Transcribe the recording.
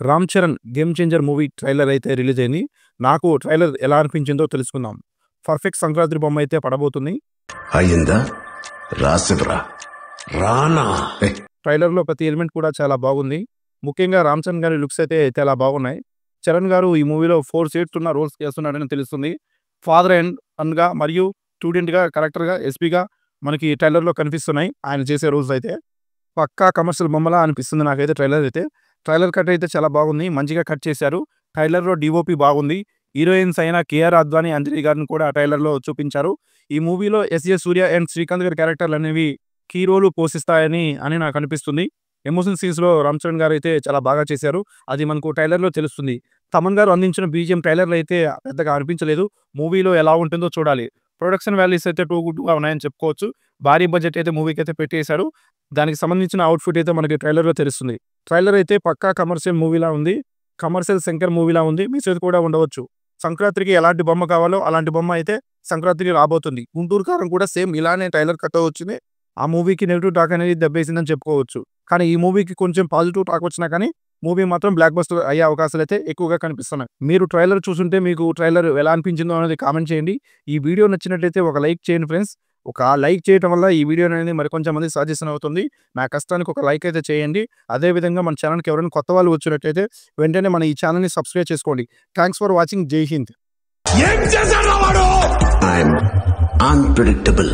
Ram Charan game changer movie trailer అయితే release అయింది. నాకు ట్రైలర్ ఎలా అనిపించిందో తెలుసుకుందాం. పర్ఫెక్ట్ సంక్రాంతి బొమ్మ అయితే పడబోతుంది. అయ్యిందా రాసివ్రా రానా ట్రైలర్లో ప్రతి ఎలిమెంట్ కూడా చాలా బాగుంది. ముఖ్యంగా రామ్ చరణ్ గారి లుక్స్ అయితే చాలా బాగున్నాయి. చరణ్ గారు ఈ మూవీలో 4 షేడ్స్ ఉన్న రోల్స్ చేస్తున్నాడని తెలుస్తుంది. ఫాదర్ అండ్ సన్గా మరియు స్టూడెంట్గా, కరెక్టర్గా, ఎస్పీగా మనకి ట్రైలర్లో కనిపిస్తున్నాయి. ఆయన చేసే రోల్స్ అయితే పక్కా కమర్షియల్ బొమ్మలా అనిపిస్తుంది నాకైతే ట్రైలర్ అయితే. ట్రైలర్ కట్ అయితే చాలా బాగుంది, మంచిగా కట్ చేశారు. ట్రైలర్లో డిఓపి బాగుంది. హీరోయిన్స్ అయిన కేఆర్ అద్వానీ, అంజలి గారిని కూడా ట్రైలర్లో చూపించారు. ఈ మూవీలో ఎస్ఏ సూర్య అండ్ శ్రీకాంత్ గారి క్యారెక్టర్లు అనేవి కీ రోలు పోషిస్తాయని నాకు అనిపిస్తుంది. ఎమోషన్ సీన్స్లో రామ్ చరణ్ గారు అయితే చాలా బాగా చేశారు. అది మనకు ట్రైలర్లో తెలుస్తుంది. తమన్ గారు అందించిన బీజిఎం ట్రైలర్లో అయితే పెద్దగా అనిపించలేదు. మూవీలో ఎలా ఉంటుందో చూడాలి. ప్రొడక్షన్ వాల్యూస్ అయితే టూ గుడ్గా ఉన్నాయని చెప్పుకోవచ్చు. భారీ బడ్జెట్ అయితే మూవీకి అయితే పెట్టేశారు. దానికి సంబంధించిన అవుట్ఫిట్ అయితే మనకి ట్రైలర్లో తెలుస్తుంది. ట్రైలర్ అయితే పక్కా కమర్షియల్ మూవీలా ఉంది. కమర్షియల్ శంకర్ మూవీలా ఉంది. మెసేజ్ కూడా ఉండవచ్చు. సంక్రాంతికి ఎలాంటి బొమ్మ కావాలో అలాంటి బొమ్మ అయితే సంక్రాంతికి రాబోతుంది. గుంటూరు కారం కూడా సేమ్ ఇలానే ట్రైలర్ కట్ వచ్చింది. ఆ మూవీకి నెగిటివ్ టాక్ అనేది దెబ్బేసిందని చెప్పుకోవచ్చు. కానీ ఈ మూవీకి కొంచెం పాజిటివ్ టాక్ వచ్చినా కానీ మూవీ మాత్రం బ్లాక్ బస్టర్ అయ్యే అవకాశాలు అయితే ఎక్కువగా కనిపిస్తున్నాయి. మీరు ట్రైలర్ చూస్తుంటే మీకు ట్రైలర్ ఎలా అనిపించిందో అనేది కామెంట్ చేయండి. ఈ వీడియో నచ్చినట్లయితే ఒక లైక్ చేయండి ఫ్రెండ్స్. ఒక లైక్ చేయడం వల్ల ఈ వీడియో అనేది మరికొంచెం మంది సజెషన్ అవుతుంది. నా కష్టానికి ఒక లైక్ అయితే చేయండి. అదేవిధంగా మన ఛానల్కి ఎవరైనా కొత్త వాళ్ళు వచ్చినట్లయితే వెంటనే మన ఈ ఛానల్ని సబ్స్క్రైబ్ చేసుకోండి. Thanks for watching. జై హింద్. అన్ప్రెడిక్టబుల్.